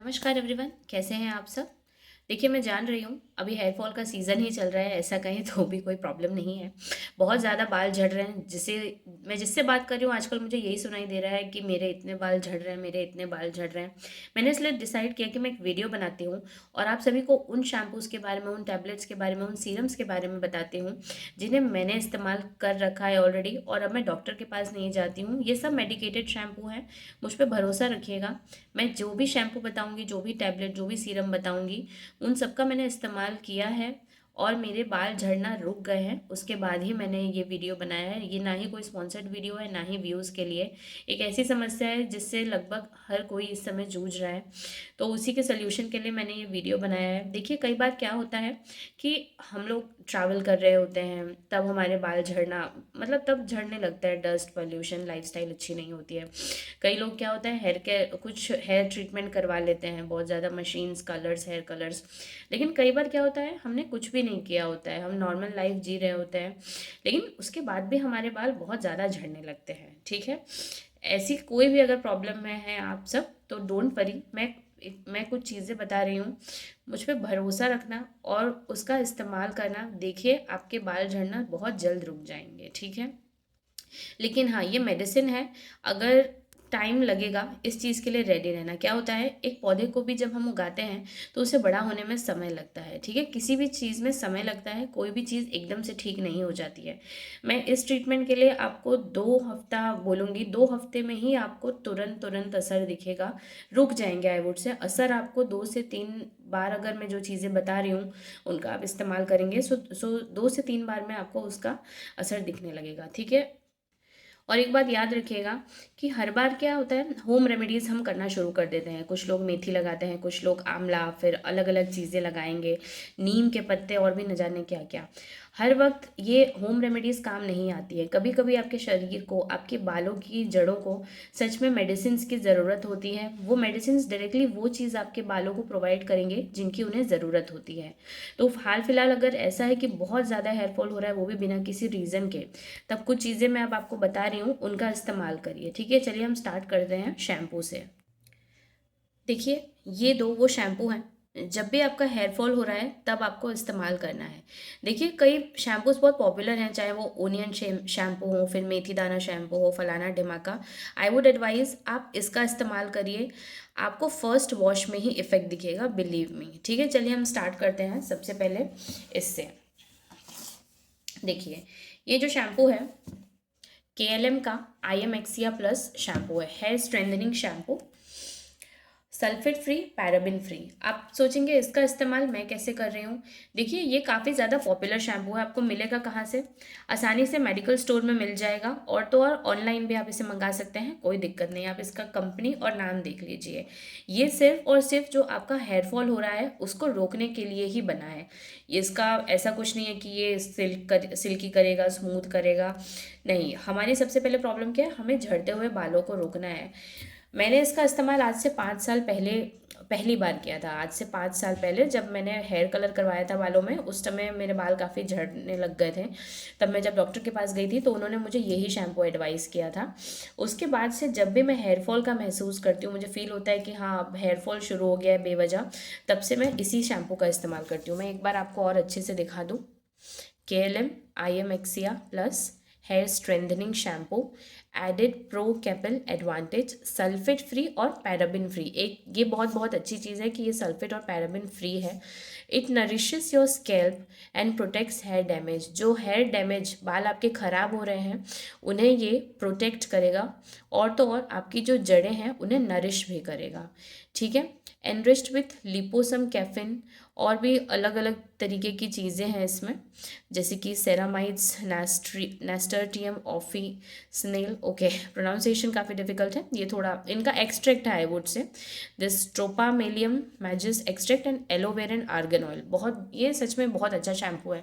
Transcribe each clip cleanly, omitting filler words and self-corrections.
नमस्कार एवरीवन, कैसे हैं आप सब। देखिए, मैं जान रही हूँ अभी हेयर फॉल का सीज़न ही चल रहा है, ऐसा कहें तो भी कोई प्रॉब्लम नहीं है। बहुत ज़्यादा बाल झड़ रहे हैं, जिससे बात कर रही हूँ आजकल मुझे यही सुनाई दे रहा है कि मेरे इतने बाल झड़ रहे हैं, मेरे इतने बाल झड़ रहे हैं। मैंने इसलिए डिसाइड किया कि मैं एक वीडियो बनाती हूँ और आप सभी को उन शैम्पूज़ के बारे में, उन टैबलेट्स के बारे में, उन सीरम्स के बारे में बताती हूँ जिन्हें मैंने इस्तेमाल कर रखा है ऑलरेडी, और अब मैं डॉक्टर के पास नहीं जाती हूँ। ये सब मेडिकेटेड शैम्पू हैं, मुझ पर भरोसा रखिएगा। मैं जो भी शैम्पू बताऊँगी, जो भी टैबलेट, जो भी सीरम बताऊँगी, उन सब का मैंने इस्तेमाल किया है और मेरे बाल झड़ना रुक गए हैं। उसके बाद ही मैंने ये वीडियो बनाया है। ये ना ही कोई स्पॉन्सर्ड वीडियो है, ना ही व्यूज़ के लिए। एक ऐसी समस्या है जिससे लगभग हर कोई इस समय जूझ रहा है, तो उसी के सल्यूशन के लिए मैंने ये वीडियो बनाया है। देखिए, कई बार क्या होता है कि हम लोग ट्रैवल कर रहे होते हैं, तब हमारे बाल झड़ना, मतलब तब झड़ने लगता है। डस्ट, पॉल्यूशन, लाइफस्टाइल अच्छी नहीं होती है। कई लोग क्या होता है, कुछ हेयर ट्रीटमेंट करवा लेते हैं, बहुत ज़्यादा मशीन्स, कलर्स, हेयर कलर्स। लेकिन कई बार क्या होता है, हमने कुछ भी नहीं किया होता है, हम नॉर्मल लाइफ जी रहे होते हैं, लेकिन उसके बाद भी हमारे बाल बहुत ज़्यादा झड़ने लगते हैं। ठीक है, ऐसी कोई भी अगर प्रॉब्लम में है आप सब, तो डोंट वरी। मैं कुछ चीज़ें बता रही हूँ, मुझ पे भरोसा रखना और उसका इस्तेमाल करना। देखिए, आपके बाल झड़ना बहुत जल्द रुक जाएंगे। ठीक है, लेकिन हाँ, ये मेडिसिन है। अगर टाइम लगेगा, इस चीज़ के लिए रेडी रहना। क्या होता है, एक पौधे को भी जब हम उगाते हैं तो उसे बड़ा होने में समय लगता है। ठीक है, किसी भी चीज़ में समय लगता है, कोई भी चीज़ एकदम से ठीक नहीं हो जाती है। मैं इस ट्रीटमेंट के लिए आपको 2 हफ्ता बोलूँगी, 2 हफ्ते में ही आपको तुरंत तुरंत असर दिखेगा। रुक जाएंगे, आई वुड से असर आपको 2 से 3 बार, अगर मैं जो चीज़ें बता रही हूँ उनका आप इस्तेमाल करेंगे, सो 2 से 3 बार में आपको उसका असर दिखने लगेगा। ठीक है, और एक बात याद रखिएगा कि हर बार क्या होता है, होम रेमेडीज़ हम करना शुरू कर देते हैं। कुछ लोग मेथी लगाते हैं, कुछ लोग आंवला, फिर अलग अलग चीज़ें लगाएंगे, नीम के पत्ते, और भी न जाने क्या क्या। हर वक्त ये होम रेमेडीज़ काम नहीं आती है। कभी कभी आपके शरीर को, आपके बालों की जड़ों को सच में मेडिसिन की ज़रूरत होती है। वो मेडिसिन डायरेक्टली वो चीज़ आपके बालों को प्रोवाइड करेंगे जिनकी उन्हें ज़रूरत होती है। तो हाल फिलहाल अगर ऐसा है कि बहुत ज़्यादा हेयरफॉल हो रहा है, वो भी बिना किसी रीज़न के, तब कुछ चीज़ें मैं अब आपको बता रही हूँ, उनका इस्तेमाल करिए। ठीक है, चलिए हम स्टार्ट करते हैं शैम्पू से। देखिए, ये दो वो शैम्पू हैं, जब भी आपका हेयर फॉल हो रहा है तब आपको इस्तेमाल करना है। देखिए, कई शैम्पूज बहुत पॉपुलर हैं, चाहे वो ओनियन शैम्पू हो, फिर मेथी दाना शैम्पू हो, फलाना ढिमाका। आई वुड एडवाइज आप इसका इस्तेमाल करिए, आपको फर्स्ट वॉश में ही इफेक्ट दिखेगा, बिलीव मी। ठीक है, चलिए हम स्टार्ट करते हैं सबसे पहले इससे। देखिए, ये जो शैम्पू है, KLM का IM एक्सिया प्लस शैम्पू है, hair strengthening shampoo, sulphate free, paraben free. आप सोचेंगे इसका इस्तेमाल मैं कैसे कर रही हूँ। देखिए, ये काफ़ी ज़्यादा पॉपुलर शैम्पू है। आपको मिलेगा कहाँ से, आसानी से मेडिकल स्टोर में मिल जाएगा, और तो और ऑनलाइन भी आप इसे मंगा सकते हैं, कोई दिक्कत नहीं। आप इसका कंपनी और नाम देख लीजिए। ये सिर्फ और सिर्फ जो आपका हेयर फॉल हो रहा है उसको रोकने के लिए ही बना है। इसका ऐसा कुछ नहीं है कि ये सिल्की करेगा, स्मूथ करेगा, नहीं। हमारी सबसे पहले प्रॉब्लम क्या है, हमें झड़ते हुए बालों को रोकना है। मैंने इसका इस्तेमाल आज से 5 साल पहले पहली बार किया था। आज से 5 साल पहले जब मैंने हेयर कलर करवाया था बालों में, उस समय मेरे बाल काफ़ी झड़ने लग गए थे। तब मैं जब डॉक्टर के पास गई थी तो उन्होंने मुझे यही शैम्पू एडवाइस किया था। उसके बाद से जब भी मैं हेयर फॉल का महसूस करती हूँ, मुझे फील होता है कि हाँ, अब हेयर फॉल शुरू हो गया है बेवजह, तब से मैं इसी शैम्पू का इस्तेमाल करती हूँ। मैं एक बार आपको और अच्छे से दिखा दूँ। KLM IM एक्सिया plus hair strengthening shampoo, added Procapil advantage, sulphate free और पैराबिन फ्री। एक ये बहुत बहुत अच्छी चीज़ है कि ये सल्फेट और पैराबिन फ्री है। It nourishes your scalp and protects hair damage. जो हेयर डैमेज, बाल आपके ख़राब हो रहे हैं, उन्हें ये प्रोटेक्ट करेगा, और तो और आपकी जो जड़ें हैं उन्हें नरिश भी करेगा। ठीक है, एनरिच्ड विथ लिपोसम कैफिन, और भी अलग अलग तरीके की चीज़ें हैं इसमें, जैसे कि ceramides, nasturtium officinale, okay pronunciation काफ़ी डिफिकल्ट है, ये थोड़ा इनका एक्सट्रैक्ट है I would say, this tropaeolum majus extract and aloe vera argan oil. बहुत, ये सच में बहुत अच्छा शैम्पू है।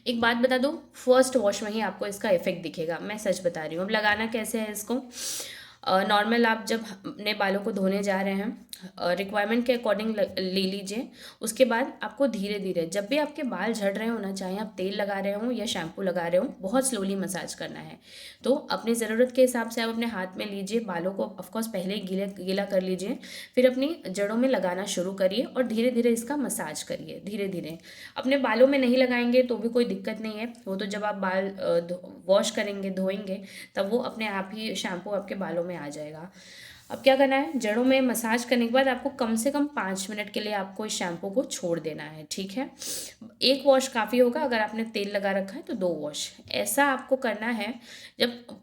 एक बात बता दूँ, फर्स्ट वॉश में ही आपको इसका इफेक्ट दिखेगा, मैं सच बता रही हूँ। अब लगाना कैसे है इसको, नॉर्मल आप जब अपने बालों को धोने जा रहे हैं रिक्वायरमेंट के अकॉर्डिंग ले लीजिए। उसके बाद आपको धीरे धीरे, जब भी आपके बाल झड़ रहे हो ना, चाहे आप तेल लगा रहे हो या शैम्पू लगा रहे हो, बहुत स्लोली मसाज करना है। तो अपनी ज़रूरत के हिसाब से आप अपने हाथ में लीजिए, बालों को ऑफकोर्स पहले ही गीला कर लीजिए, फिर अपनी जड़ों में लगाना शुरू करिए और धीरे धीरे इसका मसाज करिए। धीरे धीरे अपने बालों में नहीं लगाएंगे तो भी कोई दिक्कत नहीं है, वो तो जब आप बाल वॉश करेंगे, धोएंगे, तब वो अपने आप ही शैम्पू आपके बालों में आ जाएगा। अब क्या करना है, जड़ों में मसाज करने के बाद आपको कम से कम 5 मिनट के लिए आपको इस शैम्पू को छोड़ देना है, ठीक है। एक वॉश काफ़ी होगा, अगर आपने तेल लगा रखा है तो 2 वॉश। ऐसा आपको करना है जब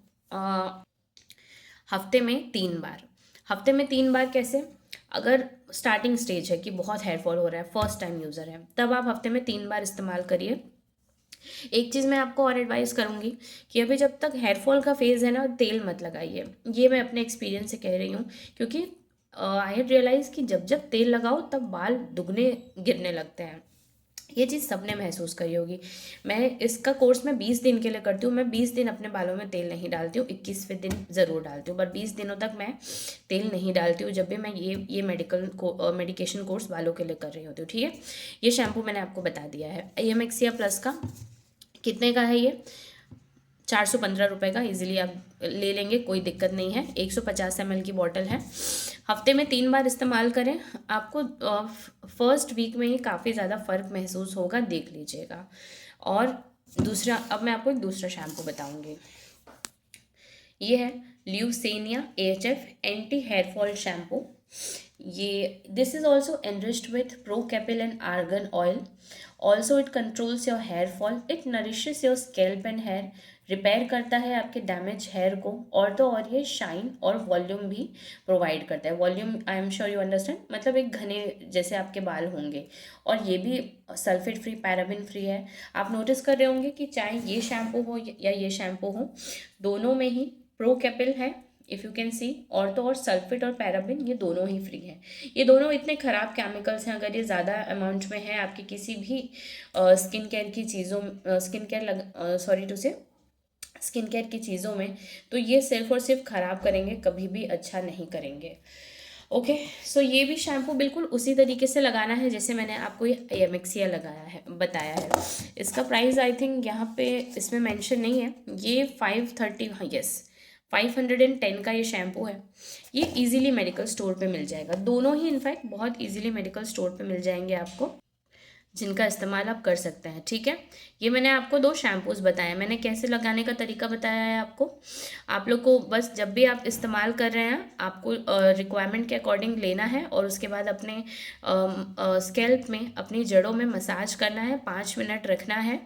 हफ्ते में 3 बार। हफ्ते में 3 बार कैसे? अगर स्टार्टिंग स्टेज है कि बहुत हेयर फॉल हो रहा है, फर्स्ट टाइम यूज़र है, तब आप हफ्ते में 3 बार इस्तेमाल करिए। एक चीज़ मैं आपको और एडवाइस करूँगी कि अभी जब तक हेयर फॉल का फेज़ है ना, तेल मत लगाइए। ये मैं अपने एक्सपीरियंस से कह रही हूँ, क्योंकि आई हैड रियलाइज़ कि जब जब तेल लगाओ तब बाल दुगने गिरने लगते हैं। ये चीज़ सबने महसूस करी होगी। मैं इसका कोर्स मैं 20 दिन के लिए करती हूँ। मैं 20 दिन अपने बालों में तेल नहीं डालती हूँ, 21वें दिन ज़रूर डालती हूँ, बट 20 दिनों तक मैं तेल नहीं डालती हूँ, जब भी मैं ये मेडिकेशन कोर्स बालों के लिए कर रही होती हूँ, ठीक है। ये शैम्पू मैंने आपको बता दिया है। AMXIA प्लस का कितने का है ये? 415 रुपये का इजीली आप ले लेंगे, कोई दिक्कत नहीं है। 150 ml की बॉटल है। हफ्ते में 3 बार इस्तेमाल करें, आपको फर्स्ट वीक में ही काफ़ी ज़्यादा फ़र्क महसूस होगा, देख लीजिएगा। और दूसरा, अब मैं आपको एक दूसरा शैम्पू बताऊँगी। ये है ल्यूसेनिया AHF anti hair fall shampoo. ये this is also enriched with Procapil and argan oil. Also it controls your hair fall, it nourishes your scalp and hair, repair करता है आपके डैमेज हेयर को, और तो और ये शाइन और वॉल्यूम भी प्रोवाइड करता है। Volume, I am sure you understand, मतलब एक घने जैसे आपके बाल होंगे। और ये भी सल्फेट फ्री, पैराबिन फ्री है। आप नोटिस कर रहे होंगे कि चाहे ये शैम्पू हो या ये शैम्पू हो, दोनों में ही प्रोकैपिल है, इफ़ यू कैन सी, और तो और सल्फेट और पैराबिन, ये दोनों ही फ्री हैं। ये दोनों इतने ख़राब केमिकल्स हैं, अगर ये ज़्यादा अमाउंट में है आपकी किसी भी स्किन केयर की चीज़ों, स्किन केयर की चीज़ों में, तो ये सिर्फ और सिर्फ ख़राब करेंगे, कभी भी अच्छा नहीं करेंगे। ओके, सो ये भी शैम्पू बिल्कुल उसी तरीके से लगाना है जैसे मैंने आपको ये AMXIA लगाया है, बताया है। इसका प्राइस आई थिंक यहाँ पे इसमें मेंशन नहीं है। ये 530, हाँ यस, 510 का ये शैम्पू है। ये इजीली मेडिकल स्टोर पे मिल जाएगा, दोनों ही इनफैक्ट बहुत इजीली मेडिकल स्टोर पे मिल जाएंगे आपको, जिनका इस्तेमाल आप कर सकते हैं, ठीक है। ये मैंने आपको 2 शैम्पूज़ बताए, मैंने कैसे लगाने का तरीका बताया है आपको। आप लोग को बस जब भी आप इस्तेमाल कर रहे हैं, आपको रिक्वायरमेंट के अकॉर्डिंग लेना है, और उसके बाद अपने स्कैल्प में, अपनी जड़ों में मसाज करना है, 5 मिनट रखना है।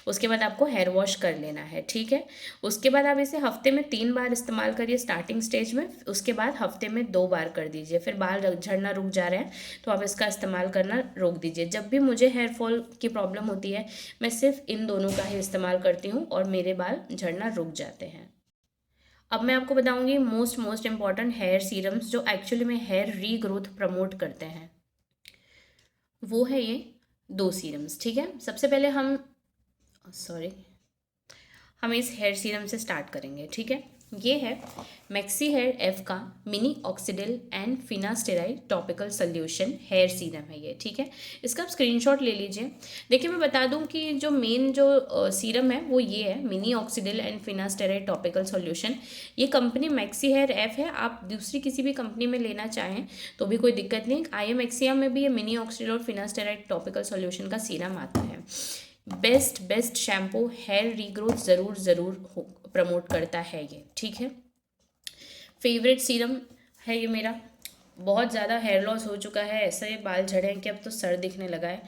उसके बाद आपको हेयर वॉश कर लेना है, ठीक है। उसके बाद आप इसे हफ्ते में 3 बार इस्तेमाल करिए स्टार्टिंग स्टेज में। उसके बाद हफ्ते में 2 बार कर दीजिए, फिर बाल झड़ना रुक जा रहे हैं तो आप इसका इस्तेमाल करना रोक दीजिए। जब भी मुझे हेयर फॉल की प्रॉब्लम होती है, मैं सिर्फ इन दोनों का ही इस्तेमाल करती हूँ और मेरे बाल झड़ना रुक जाते हैं। अब मैं आपको बताऊंगी मोस्ट इम्पॉर्टेंट हेयर सीरम्स जो एक्चुअली में हेयर रीग्रोथ प्रमोट करते हैं। वो है ये 2 सीरम्स, ठीक है। सबसे पहले हम इस हेयर सीरम से स्टार्ट करेंगे, ठीक है। ये है मैक्सी हेयर एफ का minoxidil and finasteride topical solution hair serum है ये, ठीक है। इसका आप स्क्रीनशॉट ले लीजिए। देखिए, मैं बता दूं कि जो मेन जो सीरम है वो ये है, minoxidil and finasteride topical solution. ये कंपनी मैक्सी हेयर एफ है। आप दूसरी किसी भी कंपनी में लेना चाहें तो भी कोई दिक्कत नहीं। IMXIA में भी ये मिनी ऑक्सीडिल और फिनास्टेराइड टॉपिकल सोल्यूशन का सीरम आता है। बेस्ट शैम्पू हेयर रीग्रोथ ज़रूर प्रमोट करता है ये, ठीक है। फेवरेट सीरम है ये मेरा। बहुत ज़्यादा हेयर लॉस हो चुका है, ऐसे बाल झड़े हैं कि अब तो सर दिखने लगा है।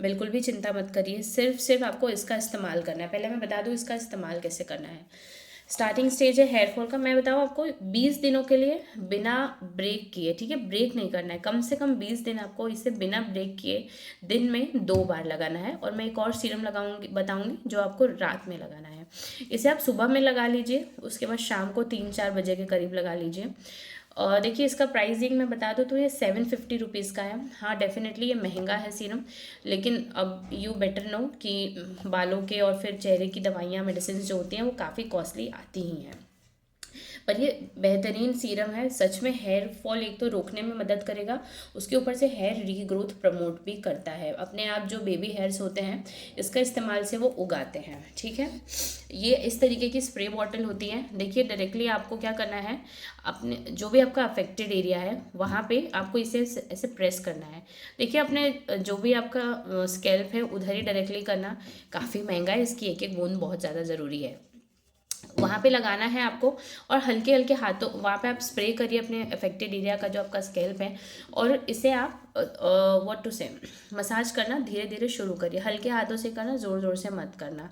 बिल्कुल भी चिंता मत करिए, सिर्फ आपको इसका इस्तेमाल करना है। पहले मैं बता दूँ इसका इस्तेमाल कैसे करना है। स्टार्टिंग स्टेज है हेयर फॉल का, मैं बताऊँ आपको 20 दिनों के लिए बिना ब्रेक किए, ठीक है, ब्रेक नहीं करना है, कम से कम 20 दिन आपको इसे बिना ब्रेक किए दिन में 2 बार लगाना है। और मैं एक और सीरम बताऊंगी जो आपको रात में लगाना है। इसे आप सुबह में लगा लीजिए, उसके बाद शाम को 3-4 बजे के करीब लगा लीजिए। और देखिए, इसका प्राइसिंग मैं बता दूँ तो ये 750 का है। हाँ, डेफिनेटली ये महंगा है सीरम, लेकिन अब यू बेटर नो कि बालों के और फिर चेहरे की दवाइयाँ, मेडिसिन जो होती हैं वो काफ़ी कॉस्टली आती ही हैं। पर ये बेहतरीन सीरम है सच में। हेयर फॉल एक तो रोकने में मदद करेगा, उसके ऊपर से हेयर रीग्रोथ प्रमोट भी करता है। अपने आप जो बेबी हेयर्स होते हैं इसका इस्तेमाल से वो उगाते हैं, ठीक है। ये इस तरीके की स्प्रे बॉटल होती है। देखिए डायरेक्टली आपको क्या करना है, अपने जो भी आपका अफेक्टेड एरिया है वहाँ पे आपको इसे ऐसे प्रेस करना है। देखिए अपने जो भी आपका स्कैल्प है उधर ही डायरेक्टली करना। काफ़ी महंगा है, इसकी एक एक बूंद बहुत ज़्यादा ज़रूरी है। वहाँ पे लगाना है आपको, और हल्के हल्के हाथों वहाँ पे आप स्प्रे करिए अपने अफेक्टेड एरिया का जो आपका स्कैल्प है, और इसे आप व्हाट टू से मसाज करना धीरे धीरे शुरू करिए। हल्के हाथों से करना, ज़ोर ज़ोर से मत करना,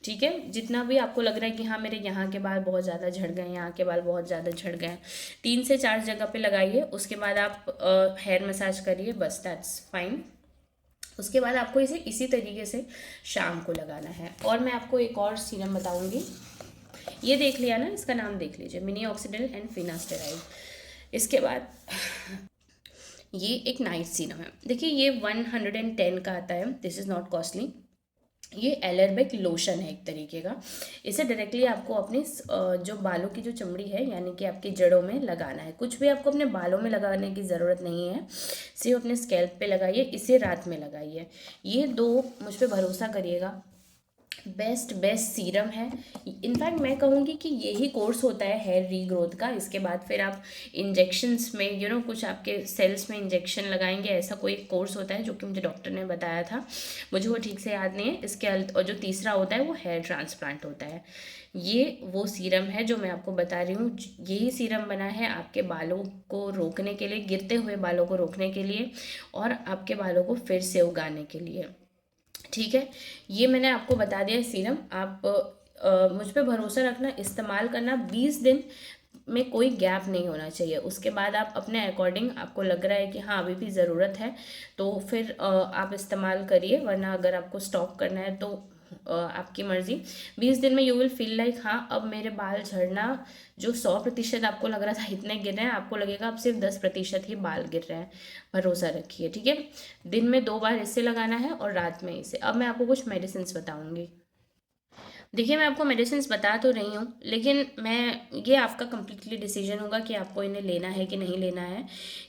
ठीक है। जितना भी आपको लग रहा है कि हाँ मेरे यहाँ के बाल बहुत ज़्यादा झड़ गए, यहाँ के बाल बहुत ज़्यादा झड़ गए, 3 से 4 जगह पे लगाइए। उसके बाद आप हेयर मसाज करिए, बस दैट्स फाइन। उसके बाद आपको इसे इसी तरीके से शाम को लगाना है। और मैं आपको एक और सीरम बताऊंगी। ये देख लिया ना, इसका नाम देख लीजिए, मिनी ऑक्सीडेंट एंड फिनास्टेराइड। इसके बाद ये एक नाइट सीरम है। देखिए ये 110 का आता है, दिस इज़ नॉट कॉस्टली। ये एलर्बेक लोशन है एक तरीके का। इसे डायरेक्टली आपको अपने जो बालों की जो चमड़ी है यानी कि आपकी जड़ों में लगाना है। कुछ भी आपको अपने बालों में लगाने की ज़रूरत नहीं है, सिर्फ अपने स्कैल्प पे लगाइए। इसे रात में लगाइए। ये दो मुझ पर भरोसा करिएगा, बेस्ट बेस्ट सीरम है। इनफैक्ट मैं कहूँगी कि यही कोर्स होता है हेयर रीग्रोथ का। इसके बाद फिर आप इंजेक्शंस में कुछ आपके सेल्स में इंजेक्शन लगाएंगे, ऐसा कोई कोर्स होता है जो कि मुझे डॉक्टर ने बताया था, मुझे वो ठीक से याद नहीं है। और जो तीसरा होता है वो हेयर ट्रांसप्लांट होता है। ये वो सीरम है जो मैं आपको बता रही हूँ। यही सीरम बना है आपके बालों को रोकने के लिए, गिरते हुए बालों को रोकने के लिए, और आपके बालों को फिर से उगाने के लिए, ठीक है। ये मैंने आपको बता दिया सीरम। आप मुझ पे भरोसा रखना, इस्तेमाल करना। 20 दिन में कोई गैप नहीं होना चाहिए। उसके बाद आप अपने अकॉर्डिंग, आपको लग रहा है कि हाँ अभी भी ज़रूरत है तो फिर आप इस्तेमाल करिए, वरना अगर आपको स्टॉप करना है तो आपकी मर्ज़ी। 20 दिन में यू विल फील लाइक हाँ अब मेरे बाल झड़ना जो 100% आपको लग रहा था इतने गिर रहे हैं, आपको लगेगा अब सिर्फ 10% ही बाल गिर रहे हैं। भरोसा रखिए, ठीक है। दिन में 2 बार इससे लगाना है और रात में इसे। अब मैं आपको कुछ मेडिसिन बताऊंगी। देखिए मैं आपको मेडिसिन बता तो रही हूँ, लेकिन ये आपका कम्प्लीटली डिसीजन होगा कि आपको इन्हें लेना है कि नहीं लेना है।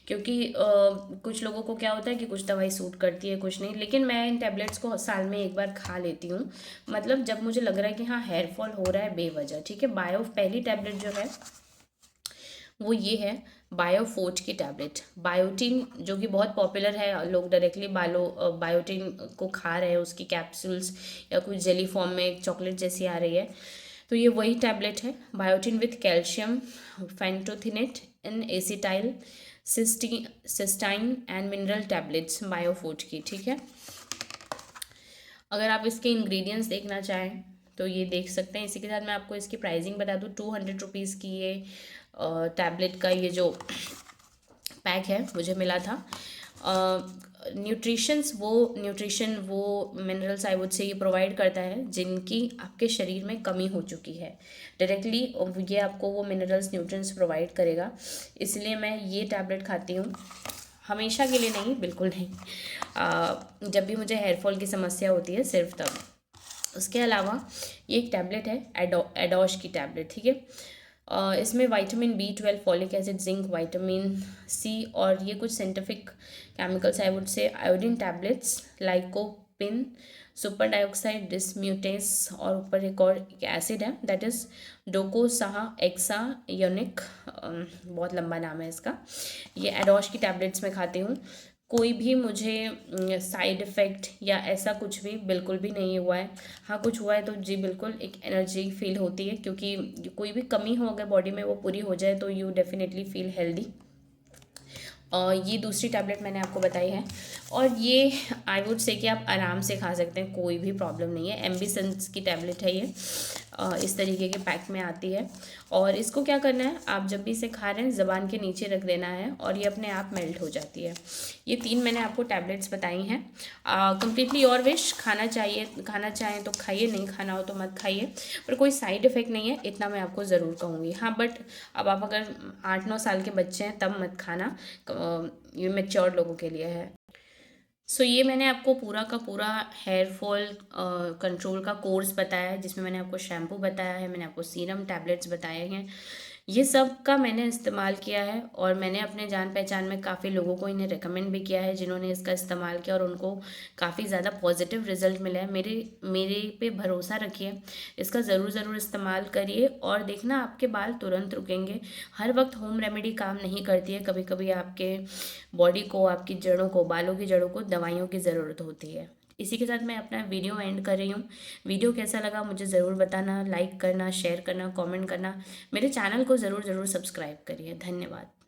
क्योंकि कुछ लोगों को क्या होता है कि कुछ दवाई सूट करती है, कुछ नहीं। लेकिन मैं इन टैबलेट्स को साल में एक बार खा लेती हूँ, मतलब जब मुझे लग रहा है कि हाँ हेयर फॉल हो रहा है बेवजह, ठीक है। पहली टैबलेट जो है वो ये है, बायोफोर्ट की टैबलेट। बायोटिन जो कि बहुत पॉपुलर है, लोग डायरेक्टली बायोटिन को खा रहे हैं, उसकी कैप्सूल्स या कुछ जेली फॉर्म में एक चॉकलेट जैसी आ रही है। तो ये वही टैबलेट है, biotin with calcium pantothenate N acetyl cysteine and mineral tablets Biofort की, ठीक है। अगर आप इसके इंग्रेडिएंट्स देखना चाहें तो ये देख सकते हैं। इसी के साथ मैं आपको इसकी प्राइसिंग बता दूँ, 200 रुपीज़ की ये टैबलेट का ये जो पैक है मुझे मिला था। न्यूट्रिशन वो मिनरल्स आई वुड से ये प्रोवाइड करता है जिनकी आपके शरीर में कमी हो चुकी है। डायरेक्टली ये आपको वो मिनरल्स न्यूट्रिएंट्स प्रोवाइड करेगा। इसलिए मैं ये टैबलेट खाती हूँ, हमेशा के लिए नहीं, बिल्कुल नहीं। जब भी मुझे हेयर फॉल की समस्या होती है सिर्फ तब। उसके अलावा ये एक टैबलेट है एडोश की टैबलेट, ठीक है। इसमें vitamin B12, folic acid, zinc, vitamin C और ये कुछ scientific chemicals I would say, iodine tablets, lycopene, super dioxide dismutase, और ऊपर एक और एसिड है that is docosahexaenoic, बहुत लंबा नाम है इसका। ये एडोश की टैबलेट्स में खाती हूँ। कोई भी मुझे साइड इफ़ेक्ट या ऐसा कुछ भी बिल्कुल भी नहीं हुआ है। हाँ कुछ हुआ है तो जी बिल्कुल एक एनर्जी फील होती है, क्योंकि कोई भी कमी हो अगर बॉडी में वो पूरी हो जाए तो यू डेफिनेटली फील हेल्दी। ये दूसरी टैबलेट मैंने आपको बताई है, और ये आई वुड से कि आप आराम से खा सकते हैं, कोई भी प्रॉब्लम नहीं है। एम्बिसेंस की टैबलेट है ये, इस तरीके के पैक में आती है। और इसको क्या करना है, आप जब भी इसे खा रहे हैं ज़बान के नीचे रख देना है और ये अपने आप मेल्ट हो जाती है। ये 3 मैंने आपको टैबलेट्स बताई हैं। कम्प्लीटली योर विश, खाना चाहें तो खाइए, नहीं खाना हो तो मत खाइए, पर कोई साइड इफ़ेक्ट नहीं है, इतना मैं आपको ज़रूर कहूँगी। हाँ बट अब आप अगर 8-9 साल के बच्चे हैं तब मत खाना, ये मैच्योर लोगों के लिए है। सो ये मैंने आपको पूरा का पूरा हेयर फॉल कंट्रोल का कोर्स बताया है, जिसमें मैंने आपको शैम्पू बताया है, मैंने आपको सीरम टैबलेट्स बताए हैं, ये सब का मैंने इस्तेमाल किया है और मैंने अपने जान पहचान में काफ़ी लोगों को इन्हें रिकमेंड भी किया है जिन्होंने इसका इस्तेमाल किया और उनको काफ़ी ज़्यादा पॉजिटिव रिजल्ट मिला है। मेरे मेरे पे भरोसा रखिए, इसका ज़रूर ज़रूर इस्तेमाल करिए और देखना आपके बाल तुरंत रुकेंगे। हर वक्त होम रेमेडी काम नहीं करती है, कभी कभी आपके बॉडी को, आपकी जड़ों को, बालों की जड़ों को दवाइयों की ज़रूरत होती है। इसी के साथ मैं अपना वीडियो एंड कर रही हूँ। वीडियो कैसा लगा मुझे ज़रूर बताना, लाइक करना, शेयर करना, कमेंट करना। मेरे चैनल को ज़रूर ज़रूर सब्सक्राइब करिए। धन्यवाद।